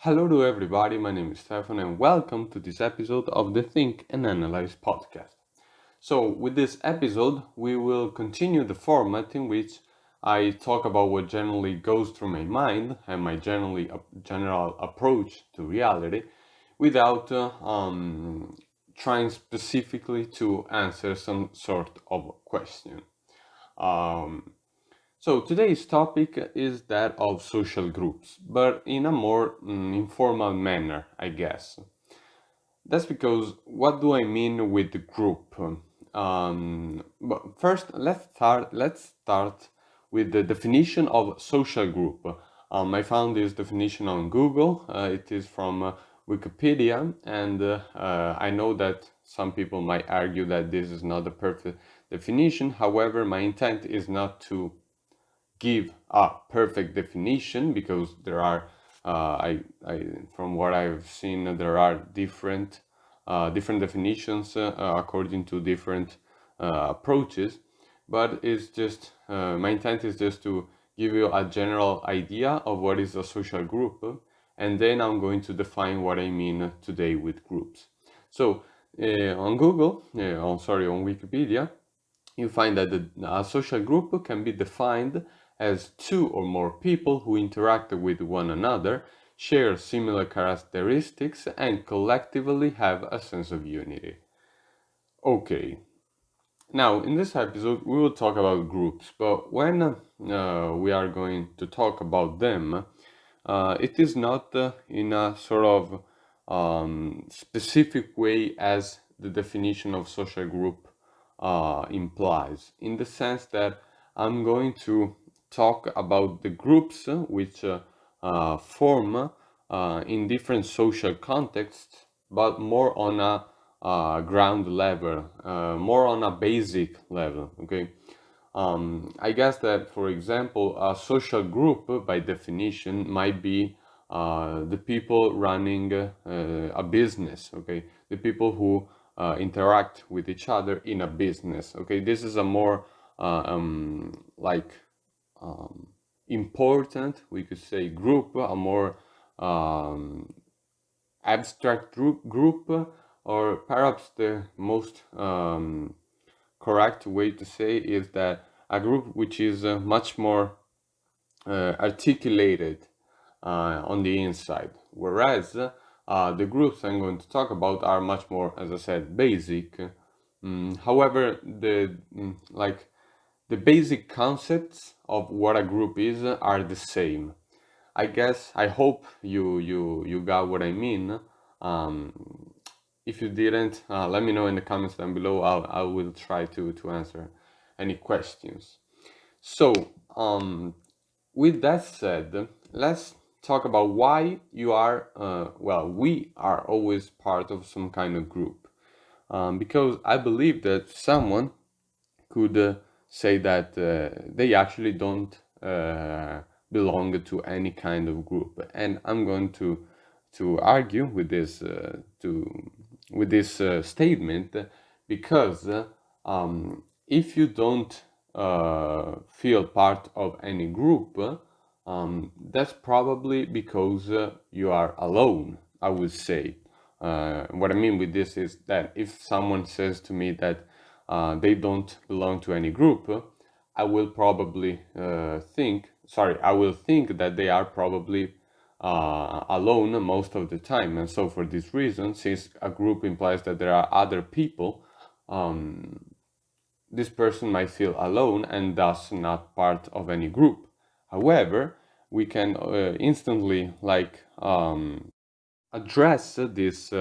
Hello to everybody, my name is Stefano and welcome to this episode of the Think and Analyze podcast. So, with this episode, we will continue the format in which I talk about what generally goes through my mind and my general approach to reality without trying specifically to answer some sort of question. Um, so today's topic is that of social groups, but in a more informal manner, I guess. That's because what do I mean with the group? But first, let's start with the definition of social group. I found this definition on Google. It is from Wikipedia, and I know that some people might argue that this is not the perfect definition. However, my intent is not to give a perfect definition because there are from what I've seen there are different definitions according to different approaches, but it's just my intent is just to give you a general idea of what is a social group, and then I'm going to define what I mean today with groups. So on Google, on Wikipedia, you find that a social group can be defined as two or more people who interact with one another, share similar characteristics, and collectively have a sense of unity. Okay, now in this episode we will talk about groups, but when we are going to talk about them, it is not in a sort of specific way as the definition of social group implies, in the sense that I'm going to talk about the groups which form in different social contexts, but more on a ground level, more on a basic level. Okay. I guess that, for example, a social group, by definition, might be the people running a business. Okay, the people who interact with each other in a business. Okay, this is a more like important, we could say, group, a more abstract group, or perhaps the most correct way to say is that a group which is much more articulated on the inside, whereas the groups I'm going to talk about are much more, as I said, basic. However, the basic concepts of what a group is are the same. I hope you got what I mean. If you didn't, let me know in the comments down below. I will try to answer any questions. So, with that said, let's talk about why you are, we are always part of some kind of group. Because I believe that someone could say that they actually don't belong to any kind of group, and I'm going to argue with this statement, because if you don't feel part of any group, that's probably because you are alone, I would say. What I mean with this is that if someone says to me that they don't belong to any group, I will probably I will think that they are probably alone most of the time. And so, for this reason, since a group implies that there are other people, this person might feel alone and thus not part of any group. However, we can instantly address this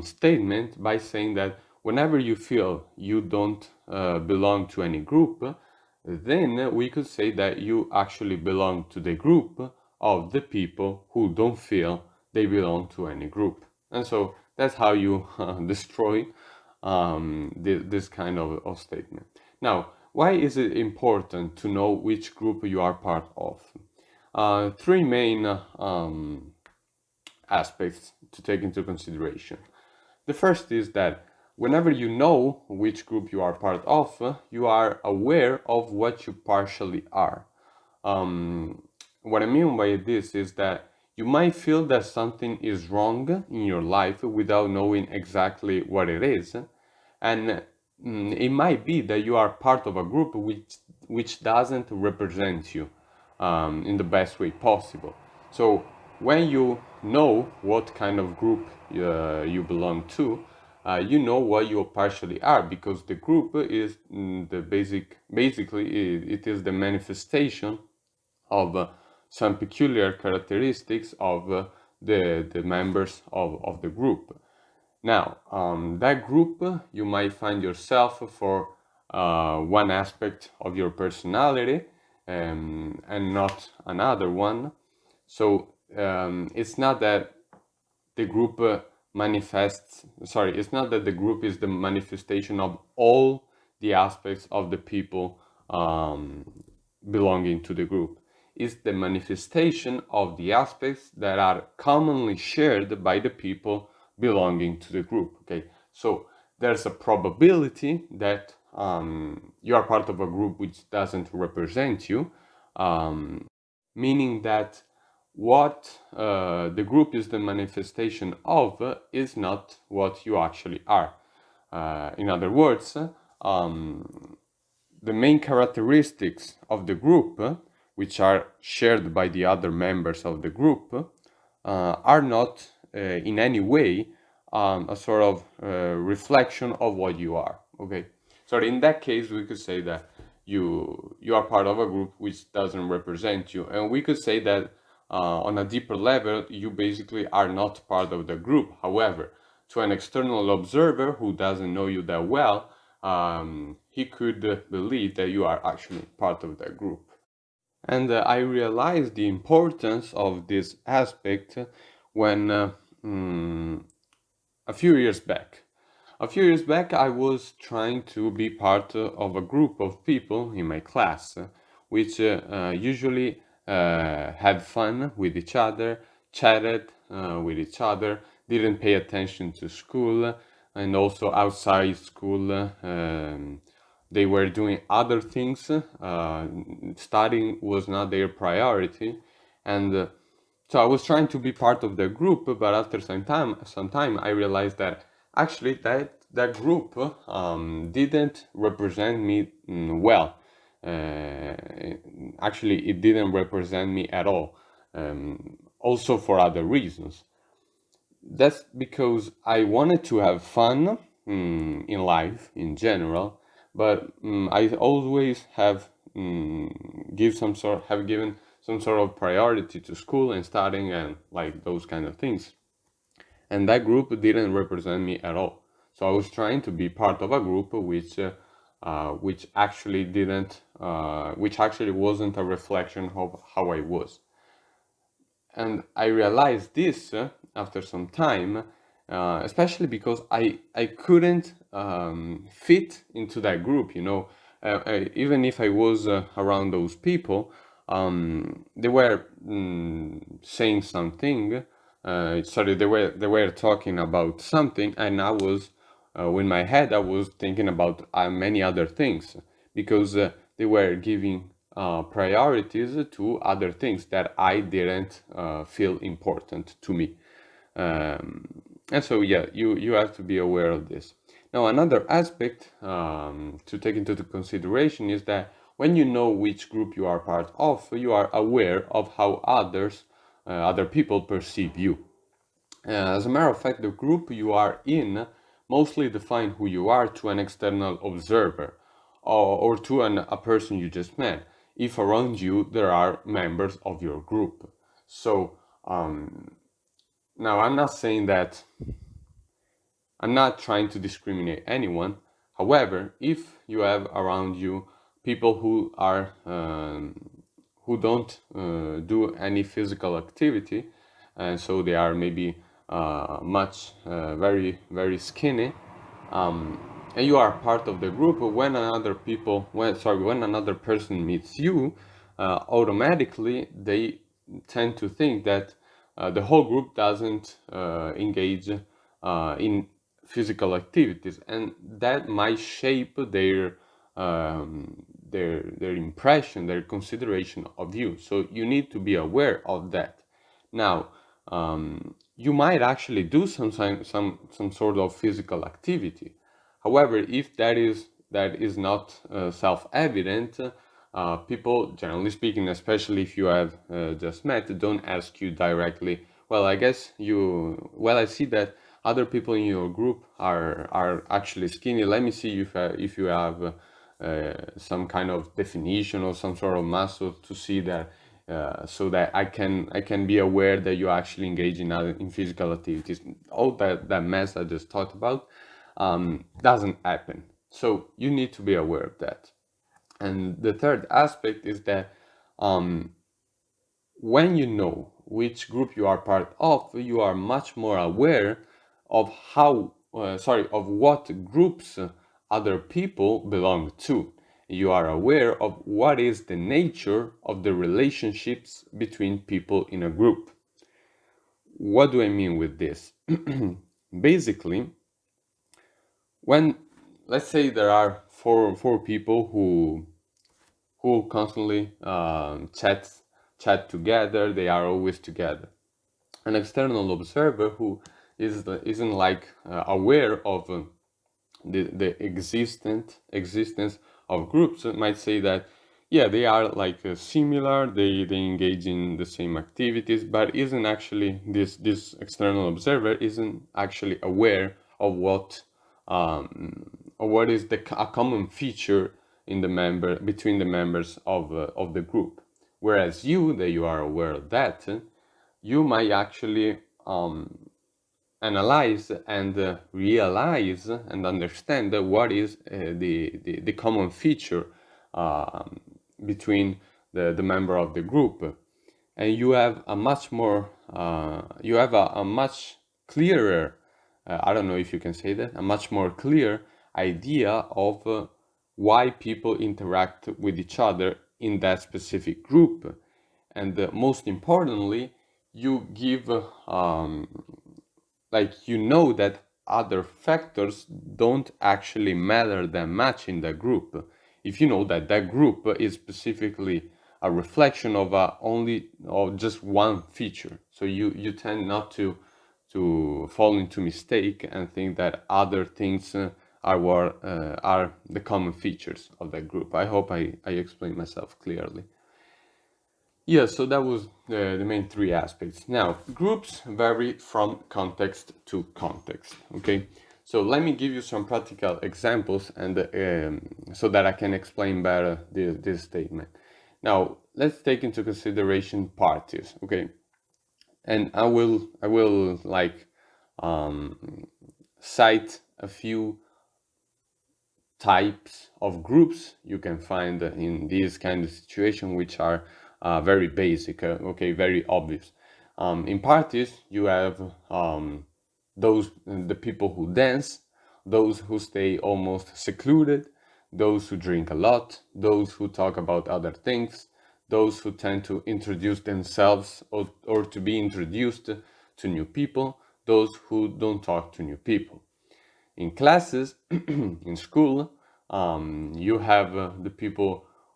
statement by saying that whenever you feel you don't belong to any group, then we could say that you actually belong to the group of the people who don't feel they belong to any group. And so that's how you destroy this kind of statement. Now, why is it important to know which group you are part of? Three main aspects to take into consideration. The first is that whenever you know which group you are part of, you are aware of what you partially are. What I mean by this is that You might feel that something is wrong in your life without knowing exactly what it is, and it might be that you are part of a group which doesn't represent you in the best way possible. So when you know what kind of group you belong to, you know what you partially are, because the group is basically it is the manifestation of some peculiar characteristics of the members of the group. Now, that group, you might find yourself for one aspect of your personality and not another one. So it's not that the group it's not that the group is the manifestation of all the aspects of the people um, belonging to the group. It's the manifestation of the aspects that are commonly shared by the people belonging to the group. Okay, so there's a probability that you are part of a group which doesn't represent you, meaning that what the group is the manifestation of is not what you actually are. In other words, the main characteristics of the group, which are shared by the other members of the group, are not in any way a sort of reflection of what you are. Okay, so in that case, we could say that you are part of a group which doesn't represent you, and we could say that on a deeper level, you basically are not part of the group. However, to an external observer who doesn't know you that well, he could believe that you are actually part of that group. And I realized the importance of this aspect when a few years back. A few years back, I was trying to be part of a group of people in my class, which usually had fun with each other, chatted with each other, didn't pay attention to school, and also outside school, they were doing other things. Studying was not their priority, and so I was trying to be part of the group, but after some time, I realized that actually that group didn't represent me well. Actually, it didn't represent me at all. Also for other reasons. That's because I wanted to have fun in life in general, but I always have given some sort of priority to school and studying and like those kind of things. And that group didn't represent me at all. So I was trying to be part of a group which actually didn't, which actually wasn't a reflection of how I was. And I realized this after some time, especially because I couldn't fit into that group. Even if I was around those people, they were saying something. Sorry, they were talking about something, and I was in my head I was thinking about many other things, because they were giving priorities to other things that I didn't feel important to me. And so, yeah, you have to be aware of this. Now, another aspect to take into consideration is that when you know which group you are part of, you are aware of how other people perceive you. As a matter of fact, the group you are in mostly define who you are to an external observer, or to a person you just met, if around you there are members of your group. So now I'm not saying that I'm not trying to discriminate anyone. However, if you have around you people who don't do any physical activity, and so they are maybe very very skinny, and you are part of the group, when another person meets you, automatically they tend to think that the whole group doesn't engage in physical activities, and that might shape their impression, their consideration of you. So you need to be aware of that, Now, you might actually do some sort of physical activity. However, if that is not self-evident, people, generally speaking, especially if you have just met, don't ask you directly. Well, I guess you. Well, I see that other people in your group are actually skinny. Let me see if you have some kind of definition or some sort of muscle to see that, so that I can be aware that you actually engage in physical activities. All that mess I just talked about doesn't happen. So you need to be aware of that. And the third aspect is that when you know which group you are part of, you are much more aware of of what groups other people belong to. You are aware of what is the nature of the relationships between people in a group. What do I mean with this? Basically, when, let's say, there are four people who constantly chat together, they are always together. An external observer who isn't like aware of the existence of groups might say that, yeah, they are like similar, they engage in the same activities, but isn't actually, this external observer isn't actually aware of what is a common feature in the member between the members of the group. Whereas you, that you are aware of that, you might actually analyze and realize and understand what is the common feature between the member of the group. And you have a much more you have a much clearer, I don't know if you can say that, a much more clear idea of why people interact with each other in that specific group. And most importantly, you give like, you know that other factors don't actually matter that much in that group. If you know that that group is specifically a reflection of only of just one feature, so you tend not to fall into mistake and think that other things are the common features of that group. I hope I explained myself clearly. Yeah, so that was the main three aspects. Now, groups vary from context to context, okay? So let me give you some practical examples and so that I can explain better this statement. Now, let's take into consideration parties, okay? And I will like cite a few types of groups you can find in this kind of situation, which are very basic, okay, very obvious. In parties, you have those the people who dance, those who stay almost secluded, those who drink a lot, those who talk about other things, those who tend to introduce themselves or to be introduced to new people, those who don't talk to new people. In classes, in school, you have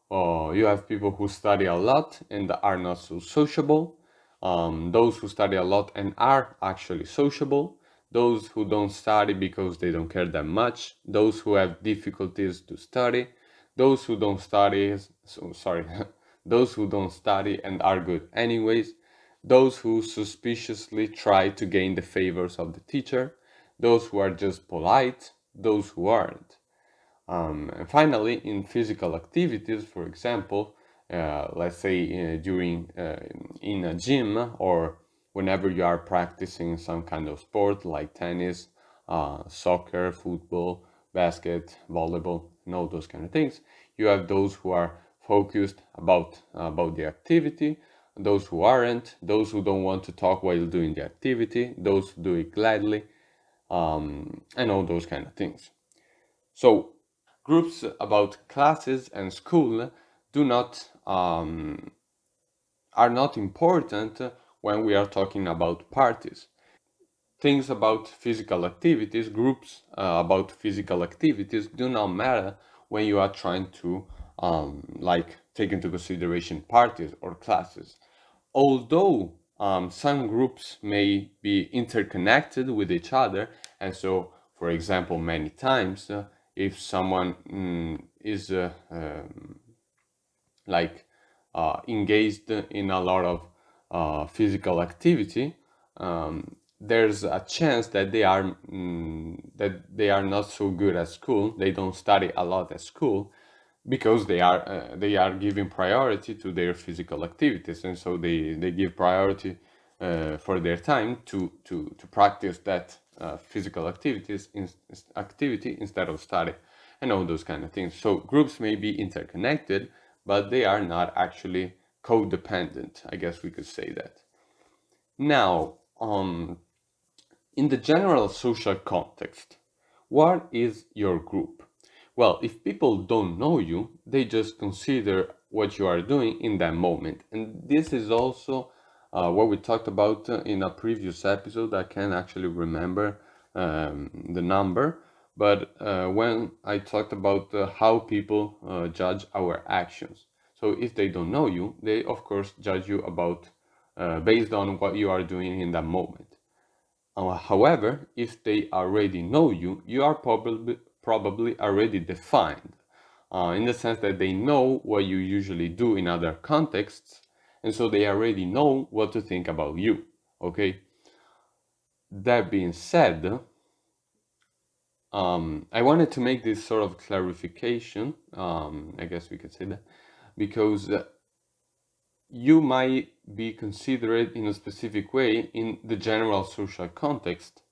you have people who study a lot and are not so sociable, those who study a lot and are actually sociable, those who don't study because they don't care that much, those who have difficulties to study, those who don't study, so sorry, those who don't study and are good anyways, those who suspiciously try to gain the favors of the teacher, those who are just polite, those who aren't. And finally, in physical activities, for example, let's say during in a gym or whenever you are practicing some kind of sport like tennis, soccer, football, basket, volleyball, and all those kind of things, you have those who are focused about the activity, those who aren't, those who don't want to talk while doing the activity, those who do it gladly, and all those kind of things. So groups about classes and school do not are not important when we are talking about parties. Things about physical activities, groups about physical activities do not matter when you are trying to like take into consideration parties or classes. Although some groups may be interconnected with each other, and so, for example, many times, if someone is like engaged in a lot of physical activity, there's a chance that they are not so good at school. They don't study a lot at school because they are giving priority to their physical activities, and so they give priority for their time to practice that physical activity instead of study, and all those kind of things. So groups may be interconnected, but they are not actually codependent. I guess we could say that. Now, in the general social context, what is your group? Well, if people don't know you, they just consider what you are doing in that moment. And this is also what we talked about in a previous episode. I can't actually remember the number, but when I talked about how people judge our actions. So if they don't know you, they of course judge you about based on what you are doing in that moment. However, if they already know you, you are probably already defined, in the sense that they know what you usually do in other contexts, and so they already know what to think about you. Okay. That being said, I wanted to make this sort of clarification. I guess we could say that because you might be considered in a specific way in the general social context.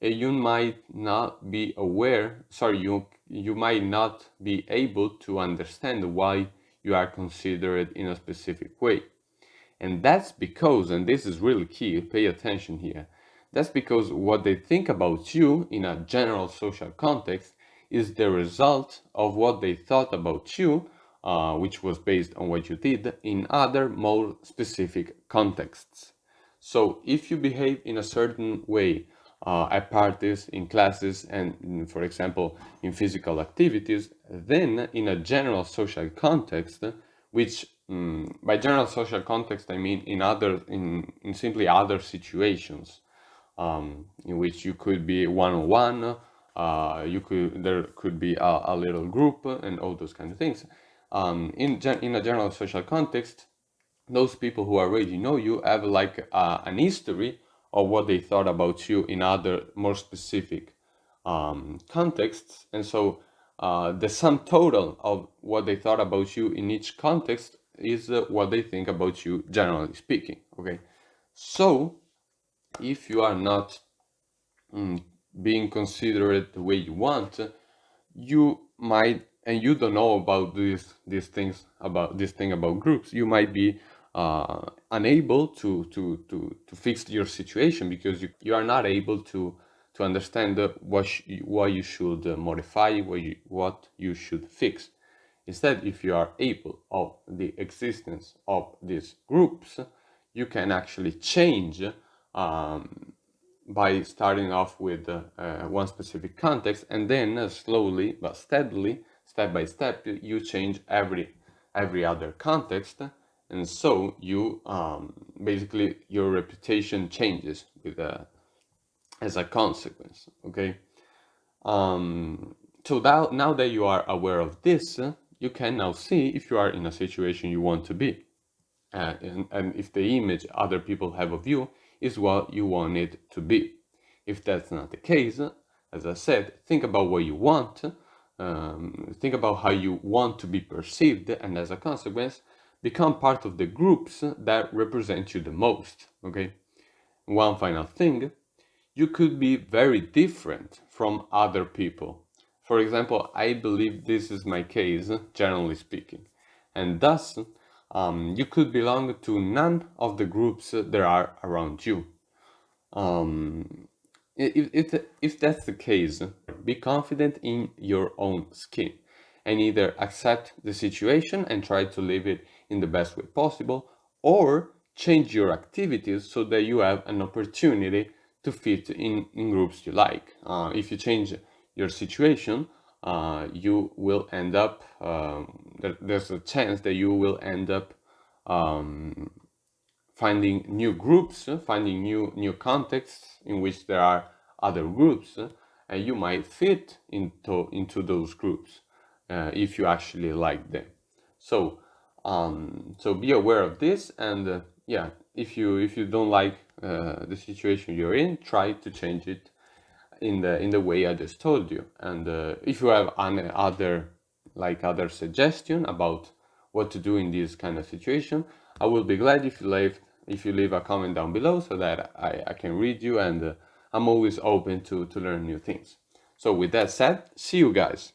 You might not be aware, sorry, you might not be able to understand why you are considered in a specific way. And that's because, and this is really key, pay attention here, that's because what they think about you in a general social context is the result of what they thought about you, which was based on what you did in other more specific contexts. So if you behave in a certain way at parties, in classes, and for example, in physical activities, then in a general social context, which by general social context I mean in simply other situations, in which you could be one-on-one, there could be a little group and all those kind of things. In a general social context, those people who already know you have like an history of what they thought about you in other more specific contexts, and so the sum total of what they thought about you in each context is what they think about you generally speaking. Okay, so if you are not being considered the way you want, you might, and you don't know about these things, about this thing about groups, you might be unable to fix your situation because you are not able to understand what you should modify, what you should fix. Instead, if you are able of the existence of these groups, you can actually change by starting off with one specific context, and then slowly but steadily, step by step, you change every other context, and so you basically your reputation changes with as a consequence. Okay. So now that you are aware of this, you can now see if you are in a situation you want to be, and if the image other people have of you is what you want it to be. If that's not the case, as I said, think about what you want, think about how you want to be perceived, and as a consequence, become part of the groups that represent you the most. Okay. One final thing, you could be very different from other people. For example, I believe this is my case, generally speaking, and thus you could belong to none of the groups there are around you. If that's the case, be confident in your own skin and either accept the situation and try to live it in the best way possible, or change your activities so that you have an opportunity to fit in groups you like. If you change your situation, you will end up, there's a chance that you will end up finding new groups, finding new contexts in which there are other groups, and you might fit into those groups if you actually like them. So so be aware of this, and yeah, if you don't like the situation you're in, try to change it in the way I just told you. And if you have any other suggestion about what to do in this kind of situation, I will be glad if you leave a comment down below so that I can read you, and I'm always open to learn new things. So with that said, see you guys.